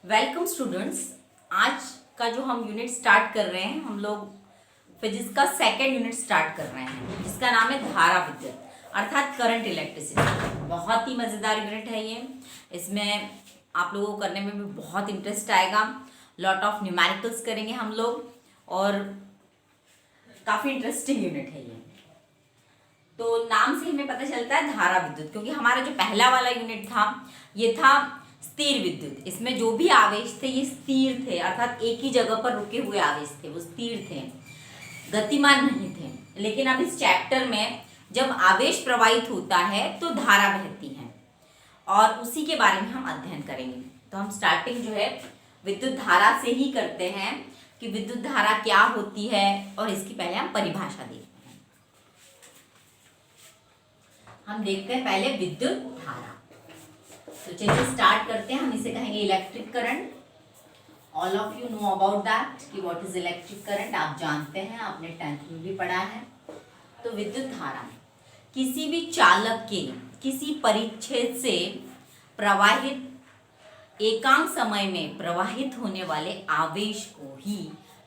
Welcome students. आज का जो हम यूनिट स्टार्ट कर रहे हैं, हम लोग फिजिक्स का सेकेंड यूनिट स्टार्ट कर रहे हैं जिसका नाम है धारा विद्युत अर्थात करंट इलेक्ट्रिसिटी। बहुत ही मज़ेदार यूनिट है ये। इसमें आप लोगों को करने में भी बहुत इंटरेस्ट आएगा। लॉट ऑफ न्यूमेरिकल्स करेंगे हम लोग और काफ़ी इंटरेस्टिंग यूनिट है ये। तो नाम से हमें पता चलता है धारा विद्युत, क्योंकि हमारा जो पहला वाला यूनिट था ये था स्थिर विद्युत। इसमें जो भी आवेश थे ये स्थिर थे, अर्थात एक ही जगह पर रुके हुए आवेश थे, वो स्थिर थे, गतिमान नहीं थे। लेकिन अब इस चैप्टर में जब आवेश प्रवाहित होता है तो धारा बहती है और उसी के बारे में हम अध्ययन करेंगे। तो हम स्टार्टिंग जो है विद्युत धारा से ही करते हैं कि विद्युत धारा क्या होती है, और इसकी पहले हम परिभाषा देखते हैं। हम देखते हैं पहले विद्युत धारा। तो चलिए स्टार्ट करते हैं। हम इसे कहेंगे electric current. All of you know about that कि व्हाट इज इलेक्ट्रिक करंट। आप जानते हैं, आपने 10th में भी पढ़ा है। तो विद्युत धारा किसी भी चालक के किसी परिच्छेद से प्रवाहित एकांक समय में प्रवाहित होने वाले आवेश को ही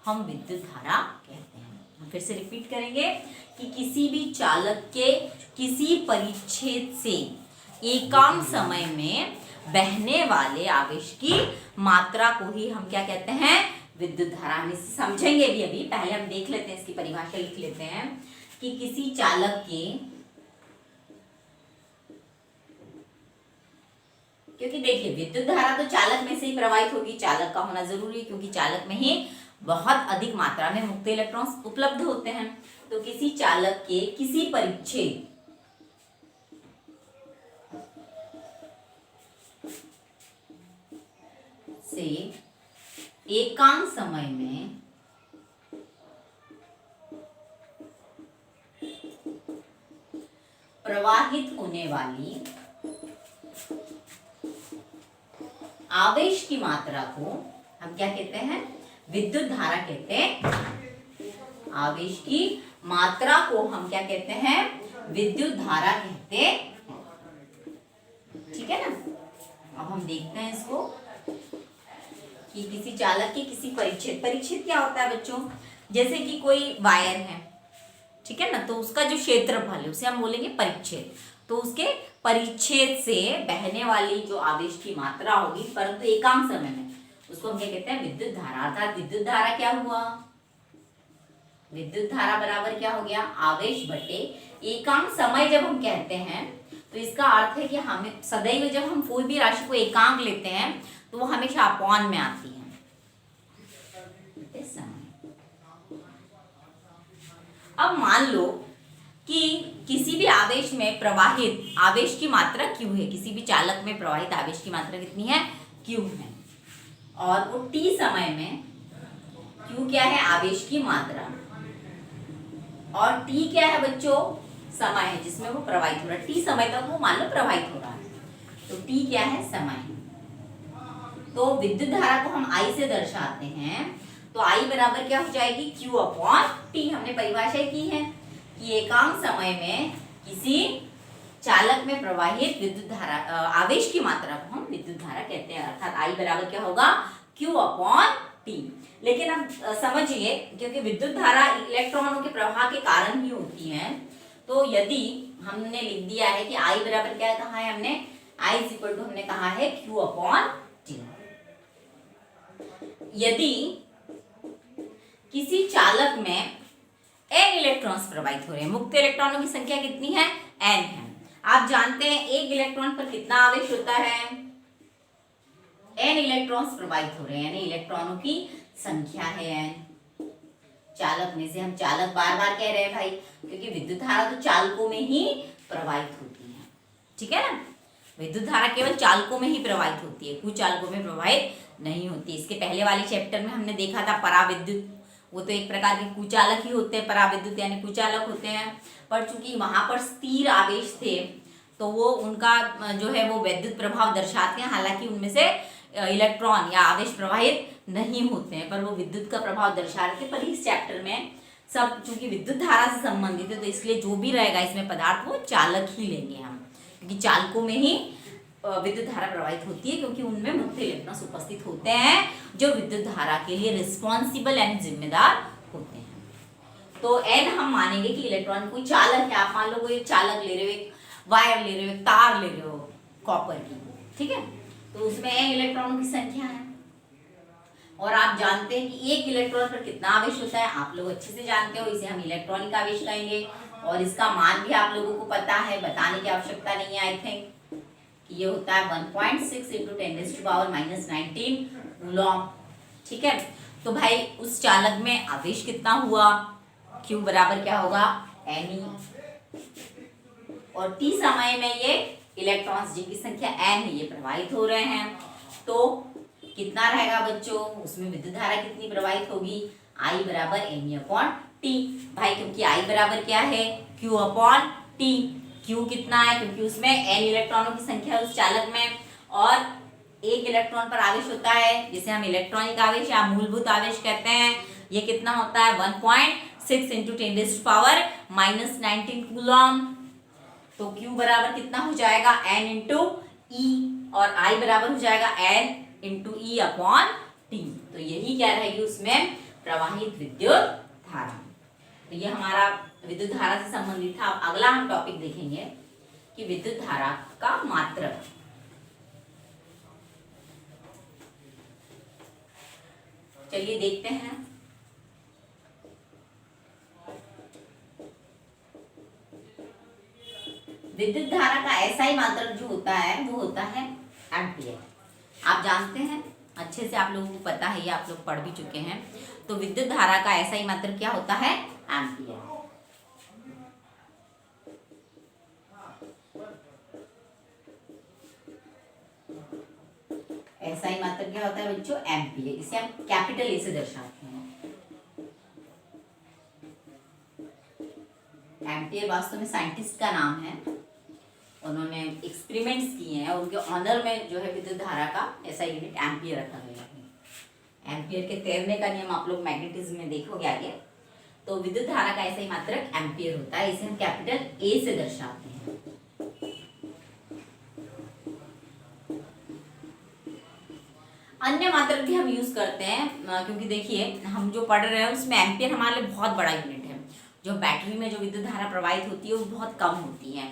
हम विद्युत धारा कहते हैं। हम फिर से रिपीट करेंगे कि किसी भी चालक के किसी परिच्छेद से एकांक समय में बहने वाले आवेश की मात्रा को ही हम क्या कहते हैं, विद्युत धारा। हम इसे समझेंगे भी अभी। पहले हम देख लेते हैं, इसकी परिभाषा लिख लेते हैं कि किसी चालक के, क्योंकि देखिए विद्युत धारा तो चालक में से ही प्रवाहित होगी, चालक का होना जरूरी है, क्योंकि चालक में ही बहुत अधिक मात्रा में मुक्त इलेक्ट्रॉन्स उपलब्ध होते हैं। तो किसी चालक के किसी परिच्छेद से एकांक समय में प्रवाहित होने वाली आवेश की मात्रा को हम क्या कहते हैं, विद्युत धारा कहते हैं। आवेश की मात्रा को हम क्या कहते हैं, विद्युत धारा कहते हैं। ठीक है ना। अब हम देखते हैं इसको कि किसी चालक के किसी परिच्छेद क्या होता है बच्चों, जैसे कि कोई वायर है, ठीक है ना, तो उसका जो क्षेत्रफल है उसे हम बोलेंगे परिच्छेद। तो उसके परिच्छेद से बहने वाली जो आवेश की मात्रा होगी परंतु एकांक समय में, उसको हम क्या कहते हैं, विद्युत धारा। अर्थात विद्युत धारा क्या हुआ, विद्युत धारा बराबर क्या हो गया, आवेश बटे एकांक समय। जब हम कहते हैं तो इसका अर्थ है कि हमें सदैव जब हम कोई भी राशि को एकांक लेते हैं तो वो हमेशा अपॉन में आती है। अब मान लो कि किसी भी आवेश में प्रवाहित आवेश की मात्रा Q है, किसी भी चालक में प्रवाहित आवेश की मात्रा कितनी है, Q है, और वो T समय में Q क्या है, आवेश की मात्रा, और T क्या है बच्चों, समय है जिसमें वो प्रवाहित हो रहा है। T समय तक वो मान लो प्रवाहित हो रहा है, तो T क्या है, समय। तो विद्युत धारा को हम I से दर्शाते हैं, तो I बराबर क्या हो जाएगी, Q अपॉन T। हमने परिभाषा की है कि एकांक समय में किसी चालक में प्रवाहित विद्युत धारा आवेश की मात्रा को हम विद्युत धारा कहते हैं। अर्थात I बराबर क्या होगा, Q अपॉन T। लेकिन अब समझिए, क्योंकि विद्युत धारा इलेक्ट्रॉनों के प्रवाह के कारण ही होती है, तो यदि हमने लिख दिया है कि I बराबर क्या कहा है हमने, I इज इक्वल टू हमने कहा है Q अपॉन T। यदि किसी चालक में n इलेक्ट्रॉन्स प्रवाहित हो रहे हैं, मुक्त इलेक्ट्रॉनों की संख्या कितनी है, n है। आप जानते हैं एक इलेक्ट्रॉन पर कितना आवेश होता है, n इलेक्ट्रॉन्स प्रवाहित हो रहे हैं, यानी इलेक्ट्रॉनों की संख्या है n। चालक में से, हम चालक बार बार कह रहे हैं भाई, क्योंकि विद्युत धारा तो चालकों में ही प्रवाहित होती है, ठीक है ना। विद्युत धारा केवल चालकों में ही प्रवाहित होती है, कुछ चालकों में प्रवाहित नहीं होती। इसके पहले वाले चैप्टर में हमने देखा था पराविद्युत, वो तो एक प्रकार के कुचालक ही होते हैं, पराविद्युत यानी कुचालक होते हैं। पर चूंकि वहां पर स्थिर आवेश थे तो वो उनका जो है वो विद्युत प्रभाव दर्शाते हैं, हालांकि उनमें से इलेक्ट्रॉन या आवेश प्रवाहित नहीं होते हैं, पर वो विद्युत का प्रभाव दर्शा रहे थे। पर इस चैप्टर में सब चूंकि विद्युत धारा से संबंधित है, तो इसलिए जो भी रहेगा इसमें पदार्थ वो चालक ही लेंगे हम, क्योंकि चालकों में ही विद्युत धारा प्रवाहित होती है, क्योंकि उनमें मुक्त इलेक्ट्रॉन्स उपस्थित होते हैं जो विद्युत धारा के लिए रिस्पॉन्सिबल यानी जिम्मेदार होते हैं। तो एन हम मानेंगे कि इलेक्ट्रॉन कोई चालक है। आप मान लो कोई चालक ले रहे हो, एक वायर ले रहे हो, एक तार ले रहे हो कॉपर की, ठीक है, तो उसमें एन इलेक्ट्रॉनों की संख्या है और आप जानते हैं कि एक इलेक्ट्रॉन पर कितना आवेश होता है, आप लोग अच्छे से जानते हो, इसे हम इलेक्ट्रॉनिक आवेश कहेंगे और इसका मान भी आप लोगों को पता है, बताने की आवश्यकता नहीं है। आई थिंक ये होता है 1.6 × 10⁻⁻19 कूलॉम, ठीक है। तो भाई उस चालक में आवेश कितना हुआ, Q बराबर क्या होगा Ne, और T समय में ये इलेक्ट्रॉन्स जिनकी संख्या n है ये प्रवाहित हो रहे हैं, तो कितना रहेगा बच्चों, उसमें विद्युत धारा कितनी प्रवाहित होगी, I बराबर Me/T। भाई क्योंकि I बराबर क्या है Q/T, Q कितना है क्योंकि उसमें n इलेक्ट्रॉनों की संख्या है उस चालक में और एक इलेक्ट्रॉन पर आवेश होता है जिसे हम इलेक्ट्रॉनिक आवेश या मूलभूत आवेश कहते हैं। ये कितना होता है 1.6 × 10⁻⁻19 कूलॉम। तो Q बराबर कितना हो जाएगा n × E और I बराबर हो जाएगा n × E/T। तो यही क्या रहेगी उसमें प्रवाहित विद्युत धारा। तो ये हमारा विद्युत धारा से संबंधित था। अब अगला हम टॉपिक देखेंगे कि विद्युत धारा का मात्रक। चलिए देखते हैं। विद्युत धारा का SI मात्रक जो होता है वो होता है एम्पियर। आप जानते हैं, अच्छे से आप लोगों को पता है, ये आप लोग पढ़ भी चुके हैं। तो विद्युत धारा का SI मात्रक क्या होता है एम्पियर। SI मात्रक क्या होता है बच्चों एम्पियर। इसे हम कैपिटल A से दर्शाते हैं। एम्पियर वास्तव में साइंटिस्ट का नाम है, उन्होंने एक्सपेरिमेंट्स किए हैं, उनके ऑनर में जो है विद्युत धारा का ऐसा यूनिट एम्पियर रखा गया है। एम्पियर के तैरने का नियम आप लोग मैग्नेटिज्म में देखोगे आगे। तो विद्युत धारा का ऐसा ही मात्रक एम्पियर होता है, इसे हम कैपिटल A से दर्शाते हैं। अन्य मात्रक भी हम यूज करते हैं, क्योंकि देखिए हम जो पढ़ रहे हैं उसमें एम्पियर हमारे लिए बहुत बड़ा यूनिट है। जो बैटरी में जो विद्युत धारा प्रवाहित होती है वो बहुत कम होती है,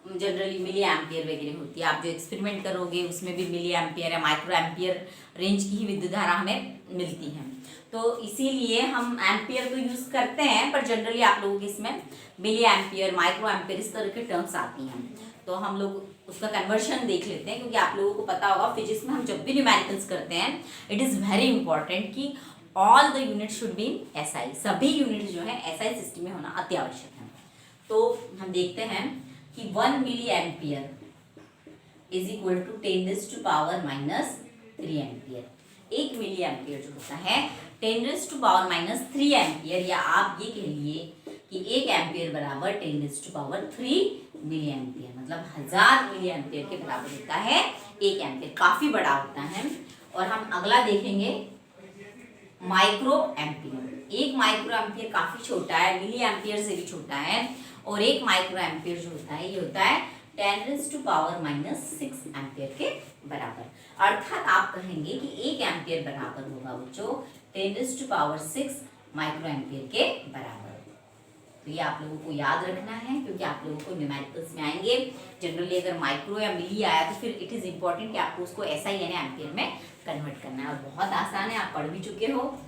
जनरली मिली एम्पियर वगैरह होती है। आप जो एक्सपेरिमेंट करोगे उसमें भी मिली एम्पियर या माइक्रो एम्पियर रेंज की ही विद्युत धारा हमें मिलती है। तो इसीलिए हम एम्पियर तो यूज करते हैं, पर जनरली आप लोगों के इसमें मिली एम्पियर, माइक्रो एम्पियर इस तरह के टर्म्स आती हैं। तो हम लोग उसका कन्वर्शन देख लेते हैं, क्योंकि आप लोगों को पता होगा फिजिक्स में हम जब भी न्यूमेरिकल्स करते हैं इट इज़ वेरी इंपॉर्टेंट कि all the unit should be SI। सभी यूनिट जो है SI सिस्टम में होना अति आवश्यक है। तो हम देखते हैं कि 1 milli ampere is equal to 10⁻³ ampere. 1 milli ampere जो होता है 10⁻³ एम्पियर, या आप ये कहिए कि 1 एम्पियर बराबर 10⁻³ मिली एम्पियर, मतलब 1000 मिली एम्पियर के बराबर होता है 1 एम्पियर। काफी बड़ा होता है। और हम अगला देखेंगे माइक्रो एम्पियर। 1 माइक्रो एम्पियर काफी छोटा है, मिली एम्पियर से भी छोटा है। और 1 माइक्रो एम्पियर जो होता है ये होता है 10⁻⁻6 एम्पियर के बराबर। अर्थात आप कहेंगे कि 1 एम्पियर बराबर होगा बच्चों 10⁻6 माइक्रो एम्पियर के बराबर। तो ये आप लोगों को याद रखना है, क्योंकि आप लोगों को न्यूमेरिकल्स में आएंगे। जनरली अगर माइक्रो या मिली आया तो फिर इट इज इम्पोर्टेंट कि आपको उसको SI यानी एम्पियर में कन्वर्ट करना है, और बहुत आसान है, आप पढ़ भी चुके हो।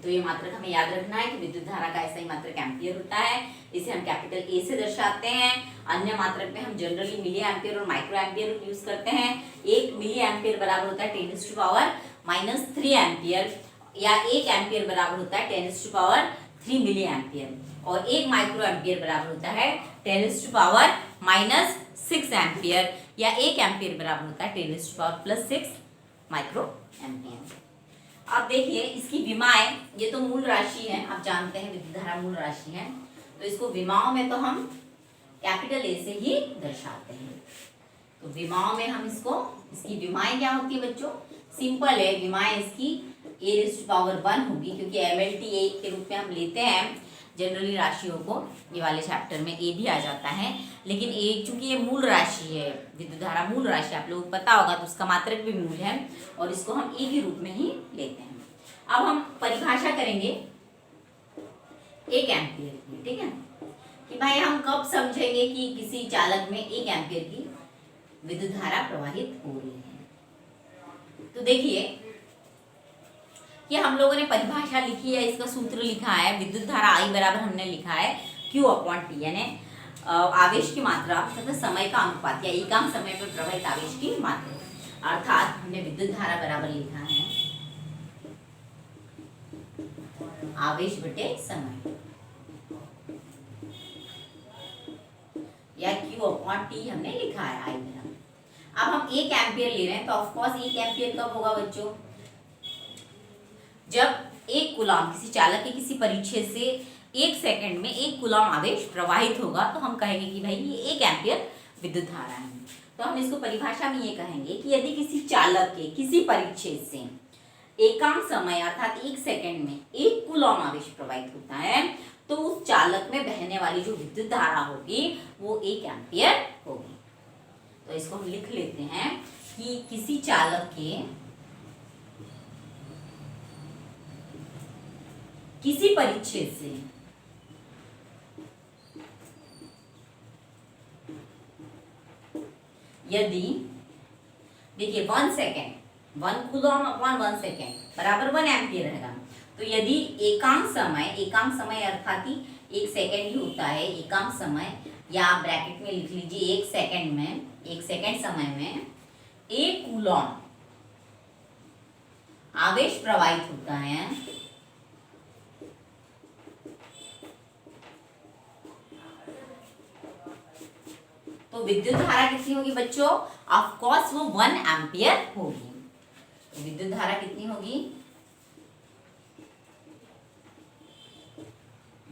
तो ये मात्रक हमें याद रखना है कि विद्युत धारा का SI मात्रक एम्पियर होता है, इसे हम कैपिटल A से दर्शाते हैं। अन्य मात्रक में हम जनरली मिली एम्पियर और माइक्रो एम्पियर यूज करते हैं। 1 मिली एम्पियर बराबर होता है 10⁻³ एम्पियर, या 1 एम्पियर बराबर होता है 10⁻³ मिली एम्पियर, और 1 माइक्रो एम्पियर बराबर होता है 10⁻⁻6 एम्पियर, या 1 एम्पियर बराबर होता है 10⁻+6 माइक्रो एम्पियर। अब देखिए इसकी विमाएं, ये तो मूल राशि है, आप जानते हैं विद्युत धारा मूल राशि है, तो इसको विमाओं में तो हम कैपिटल A से ही दर्शाते हैं। तो विमाओं में हम इसकी विमाएं क्या होती है बच्चों, सिंपल है। विमाएं इसकी a⁻1 होगी, क्योंकि MLT के रूप में हम लेते हैं जनरली राशियों को ये वाले चैप्टर में ए भी आ जाता है, लेकिन ए चूंकि ये मूल राशि है, विद्युत धारा मूल राशि आप लोगों को पता होगा, तो उसका मात्रक भी मूल है और इसको हम ए के रूप में ही लेते हैं। अब हम परिभाषा करेंगे 1 एम्पियर की, ठीक है, कि भाई हम कब समझेंगे कि किसी चालक में 1 एम्पियर की विद्युत धारा प्रवाहित हो रही है। तो देखिए कि हम लोगों ने परिभाषा लिखी है, इसका सूत्र लिखा है, विद्युत धारा I बराबर हमने लिखा है Q/T, यानी आवेश की मात्रा तथा समय का अनुपात या एकांक समय पर प्रवाहित आवेश की मात्रा, अर्थात हमने विद्युत धारा बराबर लिखा है आवेश बटे समय या Q/T हमने लिखा है I बराबर। अब हम 1 एम्पियर ले रहे हैं, तो ऑफकोर्स 1 एम्पियर कब होगा बच्चों, जब 1 कूलम किसी चालक के किसी परिच्छेद से 1 सेकंड में 1 कूलम आवेश प्रवाहित होगा, तो हम कहेंगे कि भाई ये 1 एम्पियर विद्युत धारा है। तो हम इसको परिभाषा में ये कहेंगे कि यदि किसी चालक के किसी परिच्छेद से एकांक समय अर्थात 1 सेकंड में 1 कूलम आवेश प्रवाहित होता है, तो उस चालक में बहने वाली जो विद्युत धारा होगी वो 1 एम्पियर होगी। तो इसको हम लिख लेते हैं कि किसी चालक के किसी परिच्छेद से यदि, देखिए 1 सेकेंड 1 कूलम अपॉन 1 सेकेंड बराबर 1 एम्पियर रहेगा। तो यदि एकांक समय अर्थात 1 सेकेंड ही होता है, एकांक समय, या आप ब्रैकेट में लिख लीजिए 1 सेकेंड समय में 1 कूलम आवेश प्रवाहित होता है, तो विद्युत धारा कितनी होगी बच्चों, ऑफ कोर्स वो 1 एम्पियर होगी। तो विद्युत धारा कितनी होगी,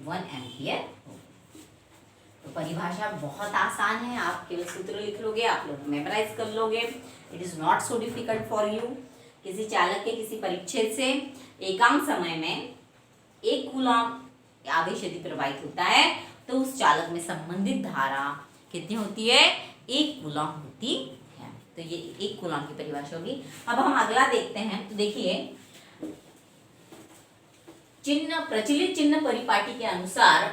1 एम्पियर होगी। तो परिभाषा बहुत आसान है, आप केवल सूत्र लिख लोगे, आप लोग मेमोराइज कर लोगे, it is not so difficult for you. किसी चालक के किसी परिच्छेद से एकांक समय में 1 कूलम आवेश यदि प्रवाहित होता है, तो उस चालक में संबंधित धारा कितनी होती है, 1 कूलम होती है। तो ये 1 कूलम की परिभाषा होगी। अब हम अगला देखते हैं, तो देखिए प्रचलित चिन्ह परिपाटी के अनुसार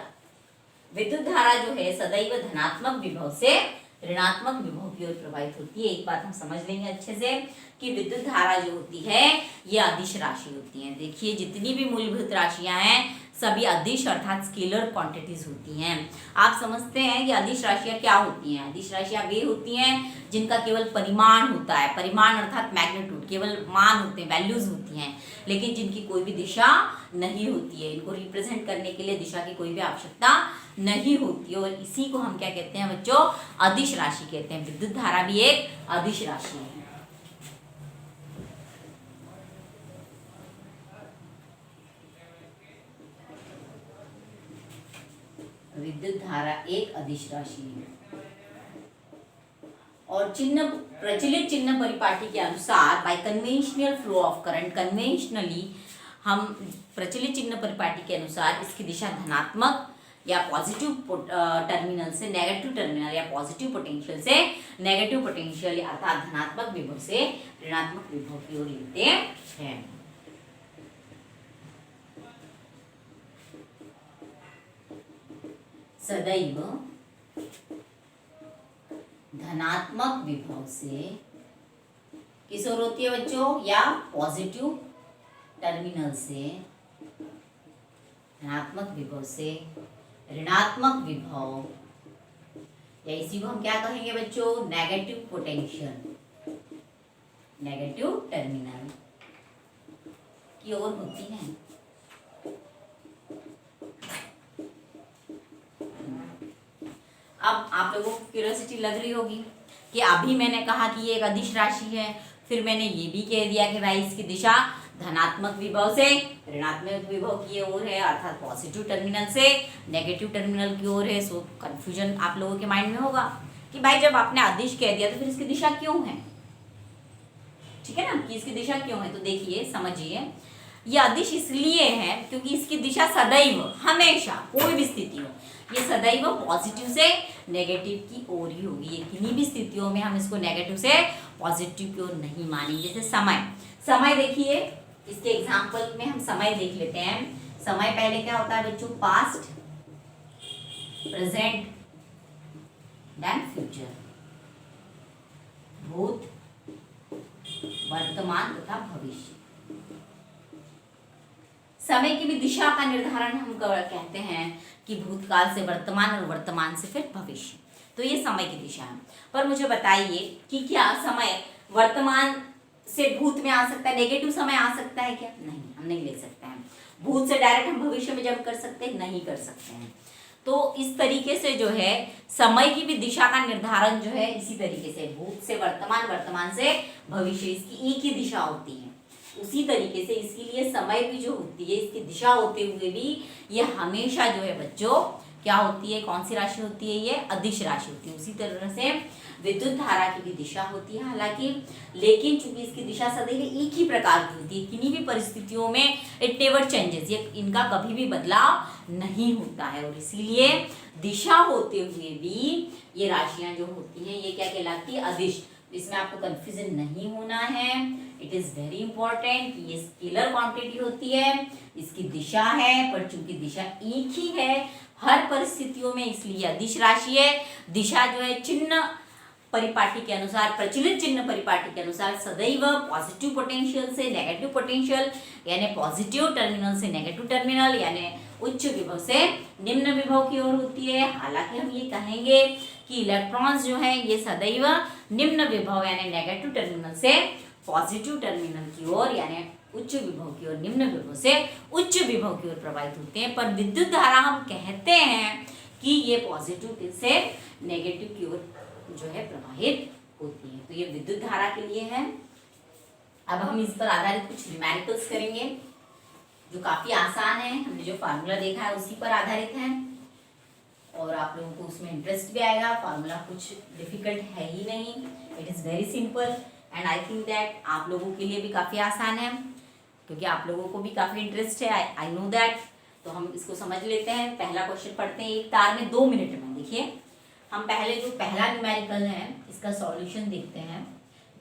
विद्युत धारा जो है सदैव धनात्मक विभव से ऋणात्मक विभव की ओर प्रवाहित होती है। एक बात हम समझ लेंगे अच्छे से कि विद्युत धारा जो होती है ये अदिश राशि होती है। देखिए जितनी भी मूलभूत राशियां हैं सभी अदिश अर्थात स्केलर क्वांटिटीज होती हैं। आप समझते हैं कि अदिश राशियां क्या होती हैं। अदिश राशियां वे होती हैं जिनका केवल परिमाण होता है, परिमाण अर्थात मैग्नीट्यूड, केवल मान होते हैं, वैल्यूज होती हैं, लेकिन जिनकी कोई भी दिशा नहीं होती है। इनको रिप्रेजेंट करने के लिए दिशा की कोई भी आवश्यकता नहीं होती है, और इसी को हम क्या कहते हैं बच्चों, अदिश राशि कहते हैं। विद्युत धारा भी एक अदिश राशि है। विद्युत धारा एक अदिश राशि है और प्रचलित चिन्ह परिपाटी के अनुसार by conventional flow of current, conventionally हम प्रचलित चिन्ह परिपाटी के अनुसार इसकी दिशा धनात्मक या पॉजिटिव टर्मिनल से नेगेटिव टर्मिनल या पॉजिटिव पोटेंशियल से नेगेटिव पोटेंशियल अर्थात धनात्मक विभव से ऋणात्मक विभव की ओर लेते हैं। सदैव धनात्मक विभव से किस ओर होती है बच्चों, या पॉजिटिव टर्मिनल से धनात्मक विभव से ऋणात्मक विभव, या इसी को हम क्या कहेंगे बच्चों, नेगेटिव पोटेंशियल, नेगेटिव टर्मिनल की ओर होती है। अब आप लोगों को क्यूरियोसिटी लग रही होगी कि अभी मैंने कहा कि ये एक अदिश राशि है, फिर मैंने ये भी कह दिया कि भाई इसकी दिशा धनात्मक विभव से ऋणात्मक विभव की ओर है अर्थात पॉजिटिव टर्मिनल से नेगेटिव टर्मिनल की ओर है। सो कंफ्यूजन आप लोगों के माइंड में होगा कि भाई जब आपने अदिश कह दिया तो फिर इसकी दिशा क्यों है, ठीक है ना, कि इसकी दिशा क्यों है। तो देखिए समझिए, ये अदिश इसलिए है क्योंकि इसकी दिशा सदैव, हमेशा, कोई भी स्थिति हो, ये सदैव पॉजिटिव से नेगेटिव की ओर ही होगी। ये किन्हीं भी स्थितियों में हम इसको नेगेटिव से पॉजिटिव की ओर नहीं मानेंगे। जैसे समय देखिए, इसके एग्जाम्पल में हम समय देख लेते हैं। समय पहले क्या होता है बच्चों? Past, present, then future. भूत, वर्तमान तथा भविष्य। समय की भी दिशा का निर्धारण हम कहते हैं कि भूतकाल से वर्तमान और वर्तमान से फिर भविष्य। तो ये समय की दिशा है। पर मुझे बताइए कि क्या समय वर्तमान से भूत में आ सकता है? नेगेटिव समय आ सकता है क्या? नहीं, हम नहीं ले सकते हैं। भूत से डायरेक्ट हम भविष्य में जंप कर सकते हैं? नहीं कर सकते हैं। तो इस तरीके से जो है समय की भी दिशा का निर्धारण जो है इसी तरीके से, भूत से वर्तमान, वर्तमान से भविष्य, इसकी एक ही दिशा होती है। उसी तरीके से इसके लिए समय भी जो होती है, इसकी दिशा होते हुए भी ये हमेशा जो है बच्चों क्या होती है? कौन सी राशि होती है? ये अदिश राशि होती है। उसी तरह से विद्युत धारा की भी दिशा होती है हालांकि, लेकिन चूंकि इसकी दिशा सदैव एक ही प्रकार की होती है, किन्हीं भी परिस्थितियों में इट नेवर चेंजेस, ये इनका कभी भी बदलाव नहीं होता है। और इसीलिए दिशा होते हुए भी ये राशियां जो होती हैं ये क्या कहलाती है? अदिश। इसमें आपको कंफ्यूजन नहीं होना है। It is very important. ये स्केलर क्वांटिटी होती है, इसकी दिशा है, पर चूंकि दिशा एक ही है हर परिस्थितियों में, इसलिए अदिश राशि है। दिशा जो है चिन्ह परिपाटी के अनुसार, प्रचलित चिन्ह परिपाटी के अनुसार सदैव पॉजिटिव पोटेंशियल से नेगेटिव पोटेंशियल, यानी पॉजिटिव टर्मिनल से नेगेटिव टर्मिनल, यानी उच्च विभव से निम्न विभव की ओर होती है। हालांकि हम ये कहेंगे कि इलेक्ट्रॉन्स जो है ये सदैव निम्न विभव यानी नेगेटिव टर्मिनल से पॉजिटिव टर्मिनल की ओर, यानी उच्च विभव की ओर निम्न विभव से उच्च विभव की ओर प्रवाहित होते हैं। पर विद्युत धारा हम कहते हैं कि ये पॉजिटिव से नेगेटिव की ओर जो है प्रवाहित होती है। तो ये विद्युत धारा के लिए है। अब हम इस पर आधारित कुछ न्यूमेरिकल्स करेंगे जो काफी आसान है। हमने जो फार्मूला देखा है उसी पर आधारित है और आप लोगों को उसमें इंटरेस्ट भी आएगा। फार्मूला कुछ डिफिकल्ट है ही नहीं, it is very simple and I think that आप लोगों के लिए भी काफी आसान है क्योंकि आप लोगों को भी काफी इंटरेस्ट है, आई नो दैट। तो हम इसको समझ लेते हैं। पहला क्वेश्चन पढ़ते हैं। एक तार में 2 मिनट में, देखिए हम पहले जो पहला न्यूमेरिकल है इसका सॉल्यूशन देखते हैं।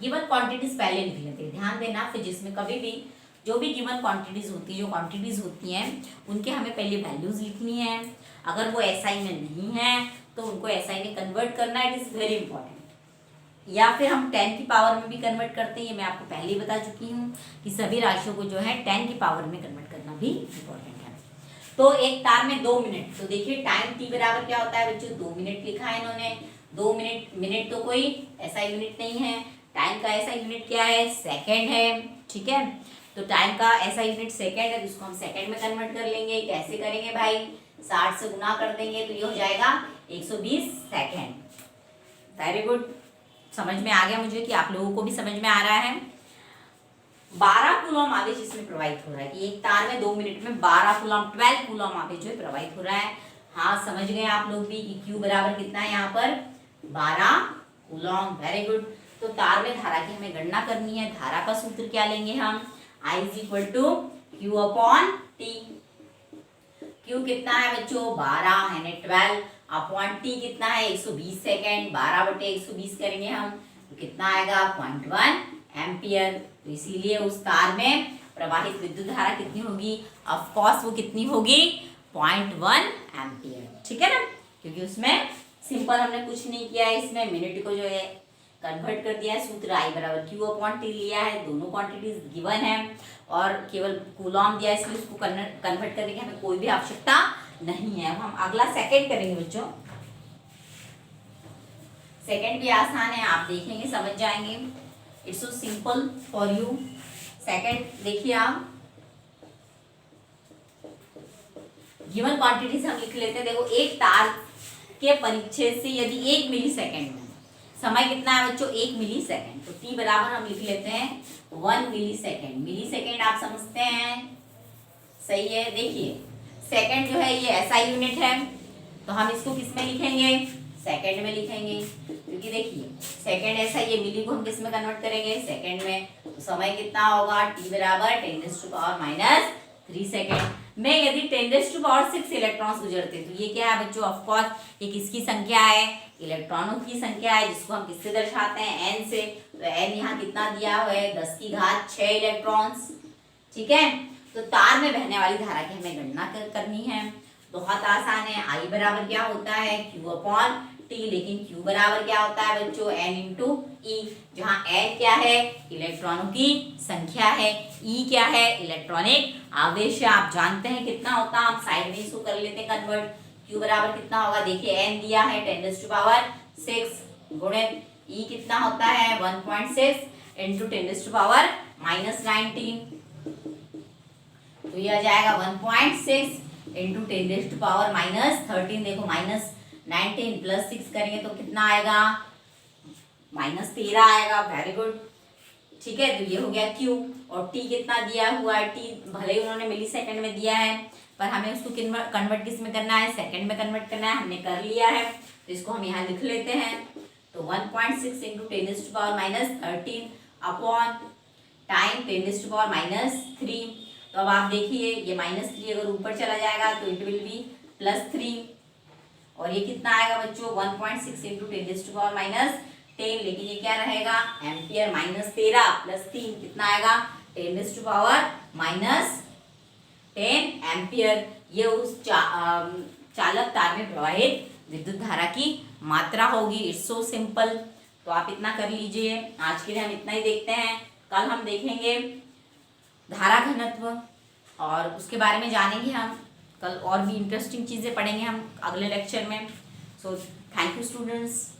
गिवन क्वांटिटीज पहले लिख लेते हैं। ध्यान देना फिजिक्स में कभी भी जो भी गिवन क्वांटिटीज होती है, जो क्वांटिटीज होती हैं उनके हमें पहले वैल्यूज लिखनी है। अगर वो एसआई में नहीं है तो उनको एसआई में कन्वर्ट करना, इट इज वेरी इंपॉर्टेंट। या फिर हम 10 की पावर में भी कन्वर्ट करते हैं। ये मैं आपको पहले ही बता चुकी हूँ कि सभी राशियों को जो है 10 की पावर में कन्वर्ट करना भी इंपॉर्टेंट है। तो एक तार में 2 मिनट, तो देखिए टाइम टी बराबर क्या होता है बच्चों? 2 मिनट लिखा है इन्होंने। 2 मिनट, मिनट तो कोई ऐसा यूनिट नहीं है। टाइम का ऐसा यूनिट क्या है? सेकेंड है, ठीक है। तो टाइम का ऐसा यूनिट सेकेंड है, जिसको हम सेकेंड में कन्वर्ट कर लेंगे। कैसे करेंगे भाई? 60 से गुना कर देंगे तो ये हो जाएगा 120 सेकेंड। वेरी गुड, समझ में आ गया मुझे कि आप लोगों को भी समझ में आ रहा है। 12 कूलम आवेश इसमें प्रवाहित हो रहा है कि एक तार में 2 मिनट में 12 कूलम, 12 कूलम आवेश जो है प्रवाहित हो रहा है। हाँ, समझ गए आप लोग भी कि Q बराबर कितना है यहाँ पर? 12 कूलम। Very good. तो तार में धारा की हमें गणना करनी है। धारा का सूत्र क्या लेंगे हम? I is equal to Q upon T। Q कितना है बच्चों? 12 यानी 12 अपॉन T कितना है? 120 सेकेंड। 12/120 करेंगे हम तो कितना आएगा? 0.1 एम्पियर। तो इसीलिए उस तार में प्रवाहित विद्युत धारा कितनी होगी? ऑफ कोर्स वो कितनी होगी? 0.1 एम्पियर, ठीक है ना। क्योंकि उसमें सिंपल हमने कुछ नहीं किया है, इसमें मिनट को जो है कन्वर्ट कर दिया है। सूत्र I बराबर Q अपॉन T लिया है। दोनों क्वांटिटीज गिवन है और केवल कूलम दिया है, इसलिए उसको कन्वर्ट करने की हमें कोई भी आवश्यकता नहीं है। हम अगला सेकंड करेंगे बच्चों। सेकंड भी आसान है, आप देखेंगे समझ जाएंगे। It's so simple for you. Second देखिए आप, गिवन क्वांटिटीज हम लिख लेते हैं। देखो एक तार के परिच्छेद से यदि 1 मिली सेकेंड में समय कितना है बच्चों? 1 मिली सेकेंड, तो T बराबर हम लिख लेते हैं 1 मिली सेकेंड। मिली सेकेंड आप समझते हैं, सही है। देखिए सेकेंड जो है ये ऐसा यूनिट है तो हम इसको किस में लिखेंगे? सेकंड में लिखेंगे, क्योंकि देखिए सेकंड ऐसा, ये मिली को हम किस में कन्वर्ट करेंगे, सेकंड में। तो समय कितना होगा, t बराबर 10⁻³ सेकंड में यदि 10⁻⁶ इलेक्ट्रॉन्स गुजरते तो ये क्या है बच्चों, ऑफ कोर्स ये किसकी संख्या है, इलेक्ट्रॉनों की संख्या है, जिसको हम किससे दर्शाते हैं, n से। तो n यहाँ कितना दिया हुआ है, 10⁻6 इलेक्ट्रॉन्स। ठीक है, तो तार में बहने वाली धारा की हमें गणना करनी है। बहुत आसान है, I बराबर क्या होता है, Q/T, लेकिन Q बराबर क्या होता है बच्चों, N×E, जहाँ N क्या है, इलेक्ट्रॉनों की संख्या है, E क्या है, इलेक्ट्रॉनिक आवेश है। आप जानते हैं कितना होता है, हम साइड में इसको कर लेते हैं कन्वर्ट। Q बराबर कितना होगा, देखिए N दिया है 10⁻6 गुणित E कितना होता है 1.6 इंटू 10⁻⁻19, तो ये आ जाएगा 1.6 इंटू 10⁻⁻13। देखो -19 + 6 करेंगे तो कितना आएगा, -13 आएगा। Very good. ठीक है, तो ये हो गया Q। और T कितना दिया हुआ है, T भले ही उन्होंने मिली सेकंड में दिया है, पर हमें उसको कन्वर्ट किस में करना है, सेकंड में कन्वर्ट करना है। हमने कर लिया है, तो इसको हम यहाँ लिख लेते हैं। तो 1.6 इंटू 10⁻⁻13 अपॉन टाइम 10⁻⁻3। तो अब आप देखिए ये -3 अगर ऊपर चला जाएगा तो इट विल बी +3, और ये कितना आएगा बच्चों, 1.6 इंटू 10⁻10, लेकिन ये क्या रहेगा, एम्पियर। -13 + 3 कितना आएगा, 10⁻10 एम्पियर। ये उस चालक तार में प्रवाहित विद्युत धारा की मात्रा होगी। It's so simple. तो आप इतना कर लीजिए। आज के लिए हम इतना ही देखते हैं। कल हम देखेंगे धारा घनत्व, और उसके बारे में जानेंगे हम। कल और भी इंटरेस्टिंग चीज़ें पढ़ेंगे हम अगले लेक्चर में। So thank you students.